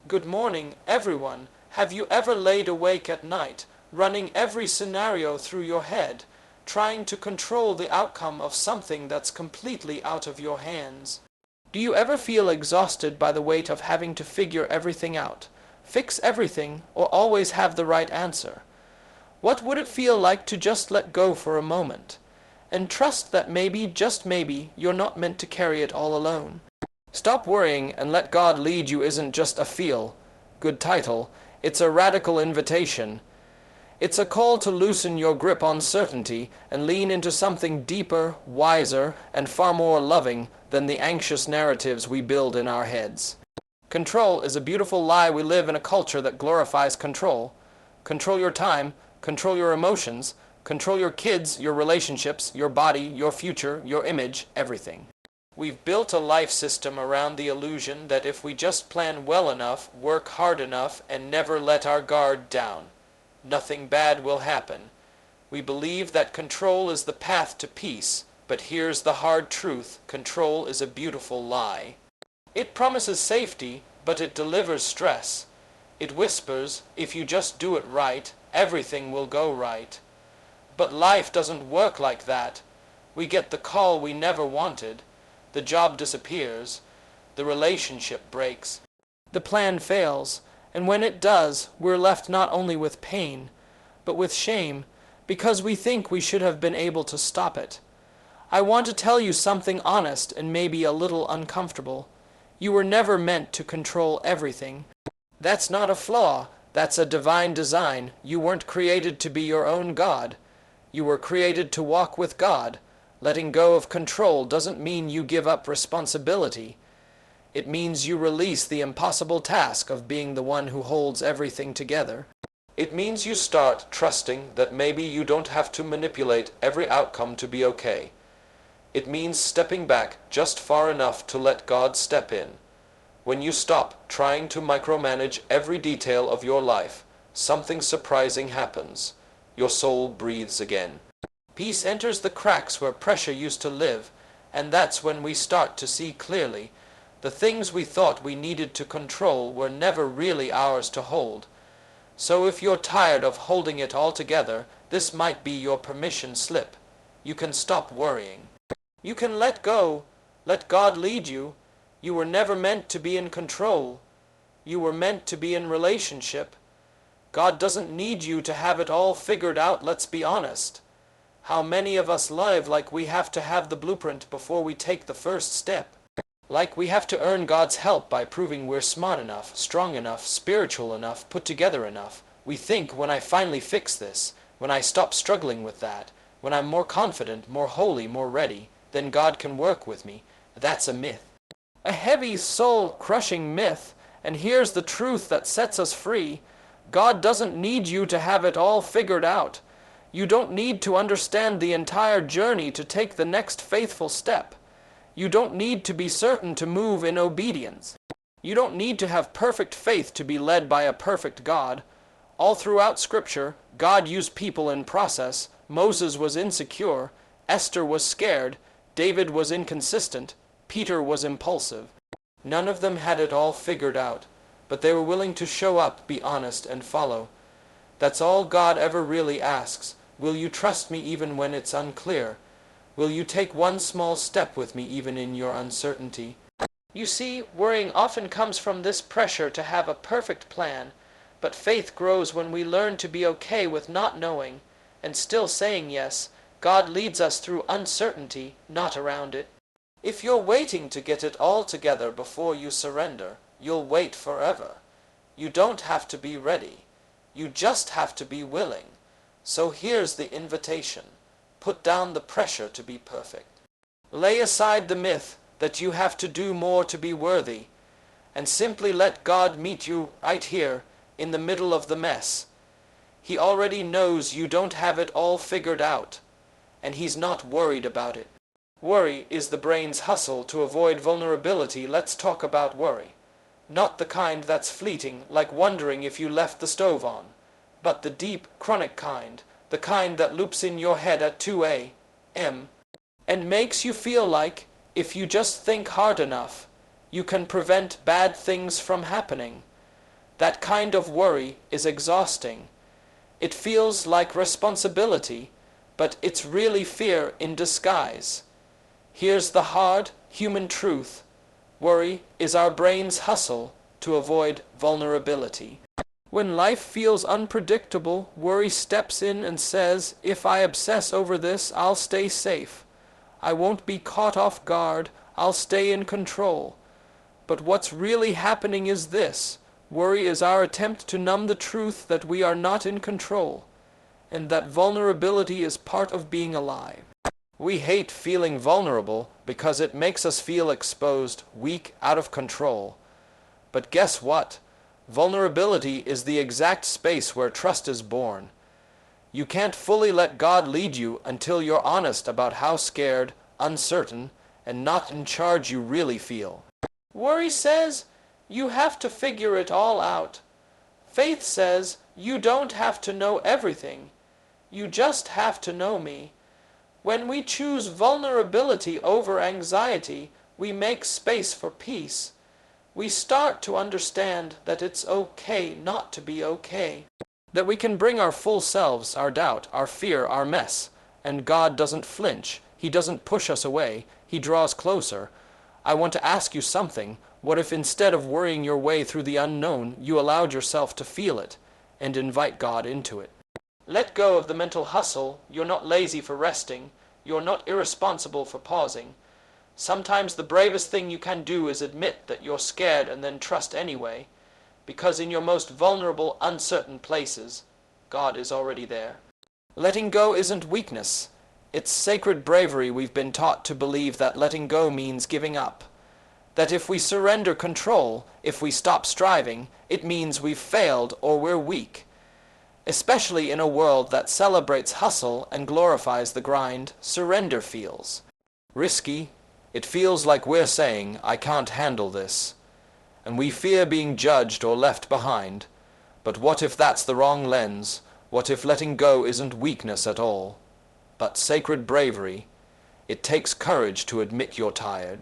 Good morning, everyone. Have you ever laid awake at night, running every scenario through your head, trying to control the outcome of something that's completely out of your hands? Do you ever feel exhausted by the weight of having to figure everything out, fix everything, or always have the right answer? What would it feel like to just let go for a moment, and trust that maybe, just maybe, you're not meant to carry it all alone? Stop worrying and let God lead you isn't just a feel-good title, it's a radical invitation. It's a call to loosen your grip on certainty and lean into something deeper, wiser, and far more loving than the anxious narratives we build in our heads. Control is a beautiful lie. We live in a culture that glorifies control. Control your time, control your emotions, control your kids, your relationships, your body, your future, your image, everything. We've built a life system around the illusion that if we just plan well enough, work hard enough, and never let our guard down, nothing bad will happen. We believe that control is the path to peace, but here's the hard truth: control is a beautiful lie. It promises safety, but it delivers stress. It whispers, if you just do it right, everything will go right. But life doesn't work like that. We get the call we never wanted. The job disappears. The relationship breaks. The plan fails. And when it does, we're left not only with pain, but with shame, because we think we should have been able to stop it. I want to tell you something honest and maybe a little uncomfortable. You were never meant to control everything. That's not a flaw. That's a divine design. You weren't created to be your own God. You were created to walk with God. Letting go of control doesn't mean you give up responsibility. It means you release the impossible task of being the one who holds everything together. It means you start trusting that maybe you don't have to manipulate every outcome to be okay. It means stepping back just far enough to let God step in. When you stop trying to micromanage every detail of your life, something surprising happens. Your soul breathes again. Peace enters the cracks where pressure used to live, and that's when we start to see clearly. The things we thought we needed to control were never really ours to hold. So if you're tired of holding it all together, this might be your permission slip. You can stop worrying. You can let go. Let God lead you. You were never meant to be in control. You were meant to be in relationship. God doesn't need you to have it all figured out, let's be honest. How many of us live like we have to have the blueprint before we take the first step? Like we have to earn God's help by proving we're smart enough, strong enough, spiritual enough, put together enough. We think, when I finally fix this, when I stop struggling with that, when I'm more confident, more holy, more ready, then God can work with me. That's a myth. A heavy, soul-crushing myth. And here's the truth that sets us free. God doesn't need you to have it all figured out. You don't need to understand the entire journey to take the next faithful step. You don't need to be certain to move in obedience. You don't need to have perfect faith to be led by a perfect God. All throughout Scripture, God used people in process. Moses was insecure. Esther was scared. David was inconsistent. Peter was impulsive. None of them had it all figured out, but they were willing to show up, be honest, and follow. That's all God ever really asks. Will you trust me even when it's unclear? Will you take one small step with me even in your uncertainty? You see, worrying often comes from this pressure to have a perfect plan, but faith grows when we learn to be okay with not knowing and still saying yes. God leads us through uncertainty, not around it. If you're waiting to get it all together before you surrender, you'll wait forever. You don't have to be ready. You just have to be willing. So here's the invitation. Put down the pressure to be perfect. Lay aside the myth that you have to do more to be worthy, and simply let God meet you right here in the middle of the mess. He already knows you don't have it all figured out, and He's not worried about it. Worry is the brain's hustle to avoid vulnerability. Let's talk about worry. Not the kind that's fleeting, like wondering if you left the stove on, but the deep, chronic kind, the kind that loops in your head at 2 a.m. and makes you feel like, if you just think hard enough, you can prevent bad things from happening. That kind of worry is exhausting. It feels like responsibility, but it's really fear in disguise. Here's the hard, human truth. Worry is our brain's hustle to avoid vulnerability. When life feels unpredictable, worry steps in and says, if I obsess over this, I'll stay safe. I won't be caught off guard. I'll stay in control. But what's really happening is this. Worry is our attempt to numb the truth that we are not in control, and that vulnerability is part of being alive. We hate feeling vulnerable because it makes us feel exposed, weak, out of control. But guess what? Vulnerability is the exact space where trust is born. You can't fully let God lead you until you're honest about how scared, uncertain, and not in charge you really feel. Worry says, you have to figure it all out. Faith says, you don't have to know everything. You just have to know me. When we choose vulnerability over anxiety, we make space for peace. We start to understand that it's okay not to be okay. That we can bring our full selves, our doubt, our fear, our mess, and God doesn't flinch. He doesn't push us away. He draws closer. I want to ask you something. What if instead of worrying your way through the unknown, you allowed yourself to feel it and invite God into it? Let go of the mental hustle. You're not lazy for resting. You're not irresponsible for pausing. Sometimes the bravest thing you can do is admit that you're scared and then trust anyway, because in your most vulnerable, uncertain places, God is already there. Letting go isn't weakness. It's sacred bravery. We've been taught to believe that letting go means giving up. That if we surrender control, if we stop striving, it means we've failed or we're weak. Especially in a world that celebrates hustle and glorifies the grind, surrender feels risky. It feels like we're saying, I can't handle this. And we fear being judged or left behind. But what if that's the wrong lens? What if letting go isn't weakness at all, but sacred bravery? It takes courage to admit you're tired.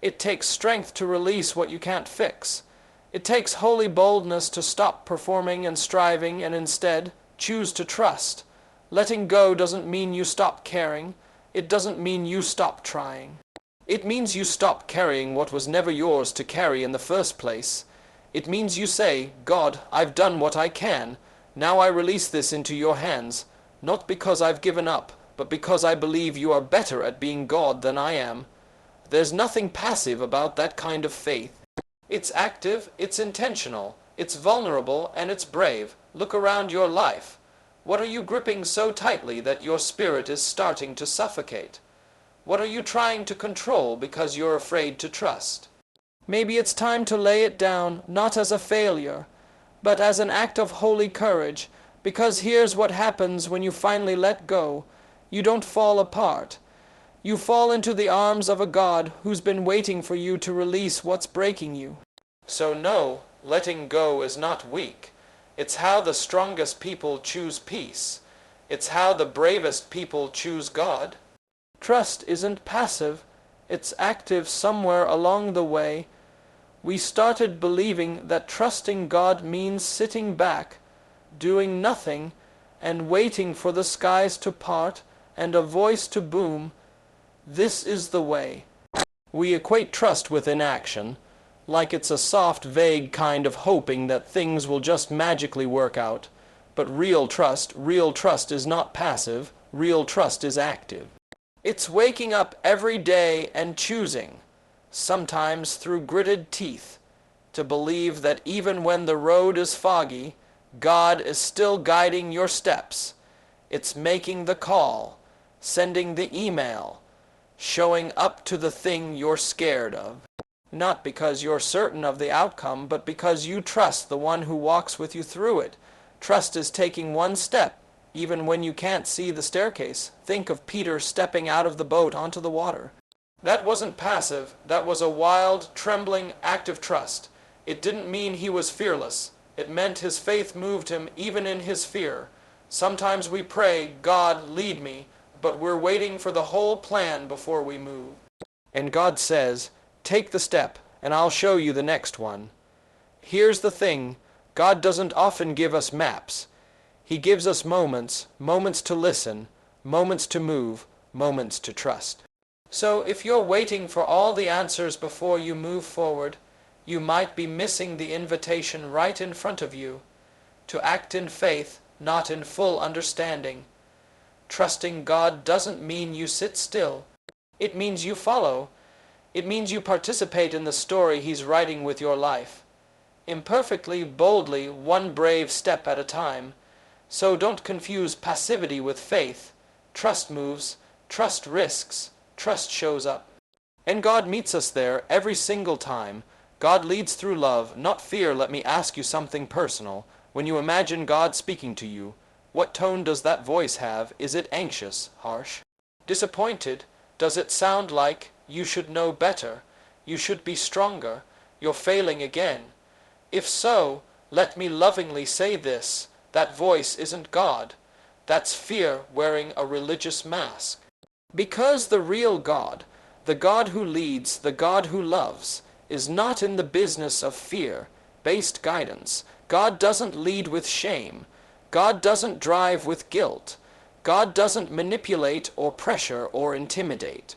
It takes strength to release what you can't fix. It takes holy boldness to stop performing and striving and instead choose to trust. Letting go doesn't mean you stop caring. It doesn't mean you stop trying. It means you stop carrying what was never yours to carry in the first place. It means you say, God, I've done what I can. Now I release this into your hands, not because I've given up, but because I believe you are better at being God than I am. There's nothing passive about that kind of faith. It's active, it's intentional, it's vulnerable, and it's brave. Look around your life. What are you gripping so tightly that your spirit is starting to suffocate? What are you trying to control because you're afraid to trust? Maybe it's time to lay it down, not as a failure, but as an act of holy courage, because here's what happens when you finally let go. You don't fall apart. You fall into the arms of a God who's been waiting for you to release what's breaking you. So no, letting go is not weak. It's how the strongest people choose peace. It's how the bravest people choose God. Trust isn't passive, it's active. Somewhere along the way, we started believing that trusting God means sitting back, doing nothing, and waiting for the skies to part and a voice to boom. This is the way. We equate trust with inaction, like it's a soft, vague kind of hoping that things will just magically work out. But real trust is not passive. Real trust is active. It's waking up every day and choosing, sometimes through gritted teeth, to believe that even when the road is foggy, God is still guiding your steps. It's making the call, sending the email, showing up to the thing you're scared of. Not because you're certain of the outcome, but because you trust the one who walks with you through it. Trust is taking one step, even when you can't see the staircase. Think of Peter stepping out of the boat onto the water. That wasn't passive. That was a wild, trembling act of trust. It didn't mean he was fearless. It meant his faith moved him even in his fear. Sometimes we pray, God, lead me, but we're waiting for the whole plan before we move. And God says, take the step, and I'll show you the next one. Here's the thing. God doesn't often give us maps. He gives us moments, moments to listen, moments to move, moments to trust. So if you're waiting for all the answers before you move forward, you might be missing the invitation right in front of you to act in faith, not in full understanding. Trusting God doesn't mean you sit still. It means you follow. It means you participate in the story He's writing with your life. Imperfectly, boldly, one brave step at a time. So don't confuse passivity with faith. Trust moves, trust risks, trust shows up. And God meets us there every single time. God leads through love, not fear. Let me ask you something personal. When you imagine God speaking to you, what tone does that voice have? Is it anxious, harsh, disappointed? Does it sound like you should know better, you should be stronger, you're failing again? If so, let me lovingly say this: that voice isn't God. That's fear wearing a religious mask. Because the real God, the God who leads, the God who loves, is not in the business of fear-based guidance. God doesn't lead with shame. God doesn't drive with guilt. God doesn't manipulate or pressure or intimidate.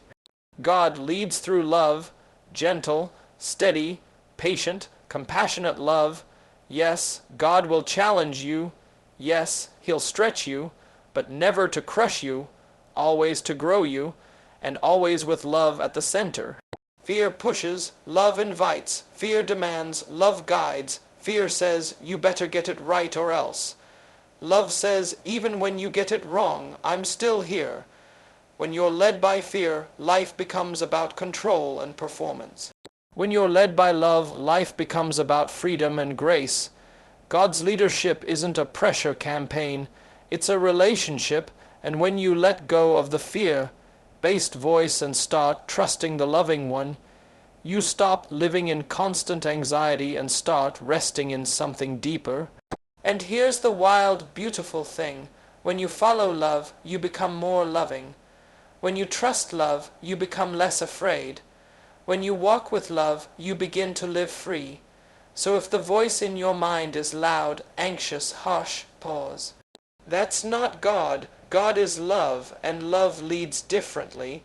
God leads through love, gentle, steady, patient, compassionate love. Yes, God will challenge you. Yes, He'll stretch you, but never to crush you, always to grow you, and always with love at the center. Fear pushes, love invites. Fear demands, love guides. Fear says, you better get it right or else. Love says, even when you get it wrong, I'm still here. When you're led by fear, life becomes about control and performance. When you're led by love, life becomes about freedom and grace. God's leadership isn't a pressure campaign, it's a relationship, and when you let go of the fear-based voice and start trusting the loving one, you stop living in constant anxiety and start resting in something deeper. And here's the wild, beautiful thing. When you follow love, you become more loving. When you trust love, you become less afraid. When you walk with love, you begin to live free. So if the voice in your mind is loud, anxious, harsh, pause. That's not God. God is love, and love leads differently.